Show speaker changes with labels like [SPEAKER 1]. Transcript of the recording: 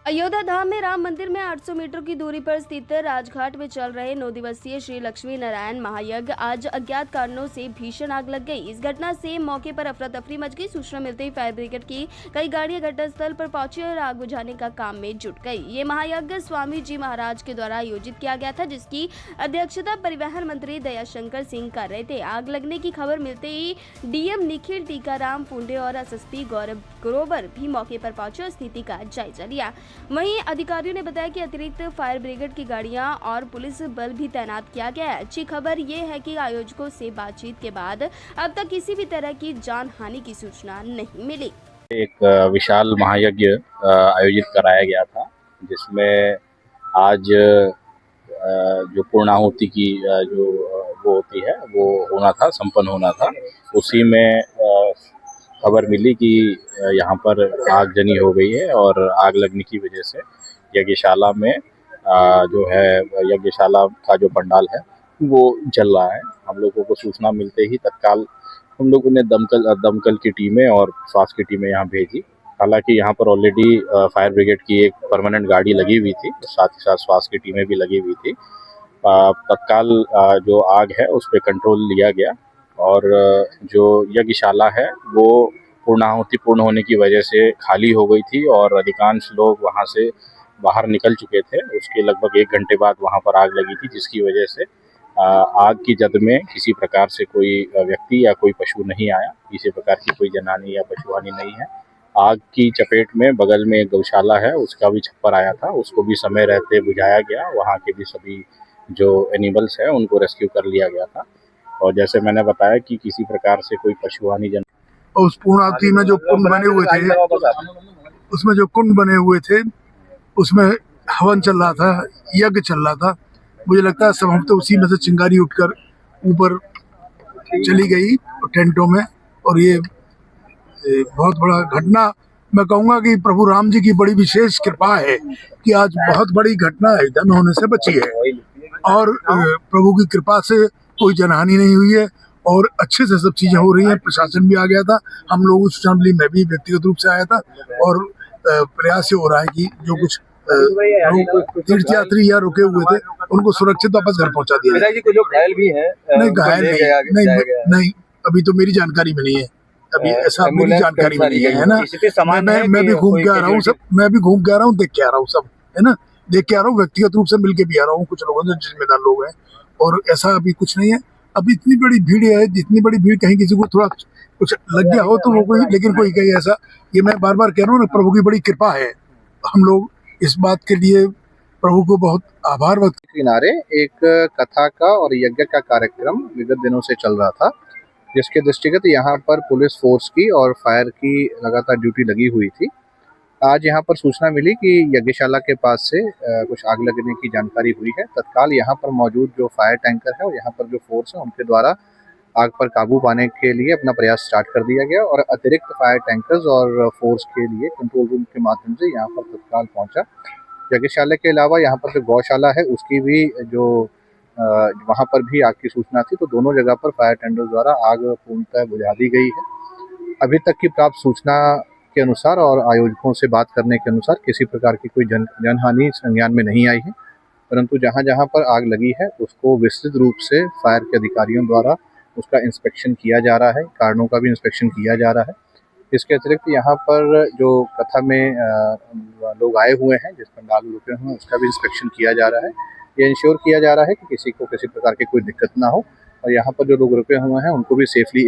[SPEAKER 1] अयोध्या धाम में राम मंदिर में 800 मीटर की दूरी पर स्थित राजघाट में चल रहे 9 दिवसीय श्री लक्ष्मी नारायण महायज्ञ आज अज्ञात कारणों से भीषण आग लग गई। इस घटना से मौके पर अफरा तफरी मच गई। सूचना मिलते ही फायर ब्रिगेड की कई गाड़ियां घटनास्थल पर पहुंची और आग बुझाने का काम में जुट गई। ये महायज्ञ स्वामी जी महाराज के द्वारा आयोजित किया गया था, जिसकी अध्यक्षता परिवहन मंत्री दयाशंकर सिंह कर रहे थे। आग लगने की खबर मिलते ही डीएम निखिल टीकाराम पुंडे और एसएसपी गौरव ग्रोवर भी मौके पर पहुंचे और स्थिति का जायजा लिया। वहीं अधिकारियों ने बताया कि अतिरिक्त फायर ब्रिगेड की गाड़ियां और पुलिस बल भी तैनात किया गया है। अच्छी खबर ये है कि आयोजकों से बातचीत के बाद अब तक किसी भी तरह की जान हानि की सूचना नहीं मिली।
[SPEAKER 2] एक विशाल महायज्ञ आयोजित कराया गया था, जिसमें आज जो पूर्णाहुति की जो वो होती है वो होना था, संपन्न होना था। उसी में खबर मिली कि यहाँ पर आगजनी हो गई है और आग लगने की वजह से यज्ञशाला में जो है यज्ञशाला का जो पंडाल है वो जल रहा है। हम लोगों को सूचना मिलते ही तत्काल हम लोगों ने दमकल की टीमें और स्वास्थ्य की टीमें यहाँ भेजी। हालांकि यहाँ पर ऑलरेडी फायर ब्रिगेड की एक परमानेंट गाड़ी लगी हुई थी, साथ ही साथ स्वास्थ्य की टीमें भी लगी हुई थी। तत्काल जो आग है उस पर कंट्रोल लिया गया और जो यज्ञशाला है वो पूर्णाहुति पूर्ण होने की वजह से खाली हो गई थी और अधिकांश लोग वहाँ से बाहर निकल चुके थे। उसके लगभग 1 घंटे बाद वहाँ पर आग लगी थी, जिसकी वजह से आग की जद में किसी प्रकार से कोई व्यक्ति या कोई पशु नहीं आया। किसी प्रकार की कोई जनहानि या पशुहानि नहीं है। आग की चपेट में बगल में एक गौशाला है, उसका भी छप्पर आया था, उसको भी समय रहते बुझाया गया। वहाँ के भी सभी जो एनिमल्स हैं उनको रेस्क्यू कर लिया गया था। और जैसे मैंने बताया कि किसी प्रकार से कोई पशुहानि जन
[SPEAKER 3] और उस पूर्णाहुति में जो कुंड बने हुए थे उसमें हवन चल रहा था, यज्ञ चल रहा था। मुझे लगता है संभवतः तो उसी में से चिंगारी उठकर ऊपर चली गई टेंटों में। और ये बहुत बड़ा घटना, मैं कहूँगा कि प्रभु राम जी की बड़ी विशेष कृपा है कि आज बहुत बड़ी घटना अयोध्या में होने से बची है और प्रभु की कृपा से कोई जनहानि नहीं हुई है और अच्छे से सब चीजें हो रही हैं। प्रशासन भी आ गया था, हम लोग सूचना मिली, मैं भी व्यक्तिगत रूप से आया था और प्रयास ये हो रहा है कि जो कुछ तीर्थयात्री या रुके हुए थे उनको सुरक्षित वापस घर पहुंचा दिया जाए।
[SPEAKER 4] कुछ लोग घायल भी हैं।
[SPEAKER 3] नहीं, घायल नहीं, अभी तो मेरी जानकारी में नहीं है। अभी ऐसा मेरी जानकारी में नहीं है ना। मैं भी घूम के आ रहा हूँ सब, मैं भी घूम के आ रहा हूँ, देख के आ रहा हूँ सब, है ना, देख के आ रहा हूँ, व्यक्तिगत रूप से मिल के भी आ रहा हूँ कुछ लोगों से, जिम्मेदार लोग हैं। और ऐसा अभी कुछ नहीं है। अभी इतनी बड़ी भीड़ है, जितनी बड़ी भीड़ कहीं किसी को थोड़ा कुछ लग गया हो तो वो कोई, लेकिन कोई कहीं ऐसा, ये मैं बार बार कह रहा हूँ ना, प्रभु की बड़ी कृपा है। हम लोग इस बात के लिए प्रभु को बहुत आभार व्यक्त।
[SPEAKER 4] किनारे एक कथा का और यज्ञ का कार्यक्रम विगत दिनों से चल रहा था, जिसके दृष्टिगत यहाँ पर पुलिस फोर्स की और फायर की लगातार ड्यूटी लगी हुई थी। आज यहाँ पर सूचना मिली कि यज्ञशाला के पास से कुछ आग लगने की जानकारी हुई है। तत्काल यहाँ पर मौजूद जो फायर टैंकर है और यहाँ पर जो फोर्स है उनके द्वारा आग पर काबू पाने के लिए अपना प्रयास स्टार्ट कर दिया गया और अतिरिक्त फायर टैंकर्स और फोर्स के लिए कंट्रोल रूम के माध्यम से यहाँ पर तत्काल पहुँचा। यज्ञशाला के अलावा यहाँ पर जो गौशाला है उसकी भी जो वहाँ पर भी आग की सूचना थी, तो दोनों जगह पर फायर टेंडर द्वारा आग पूर्णतः बुझा दी गई है। अभी तक की प्राप्त सूचना के अनुसार और आयोजकों से बात करने के अनुसार किसी प्रकार की कोई जनहानि संज्ञान में नहीं आई है, परंतु जहाँ जहाँ पर आग लगी है उसको विस्तृत रूप से फायर के अधिकारियों द्वारा उसका इंस्पेक्शन किया जा रहा है, कारणों का भी इंस्पेक्शन किया जा रहा है। इसके अतिरिक्त यहाँ पर जो कथा में लोग आए हुए हैं, जिस पंडाल में रुके हुए हैं, उसका भी इंस्पेक्शन किया जा रहा है। ये इंश्योर किया जा रहा है कि किसी को किसी प्रकार की कोई दिक्कत ना हो और यहाँ पर जो लोग रुके हुए हैं उनको भी सेफली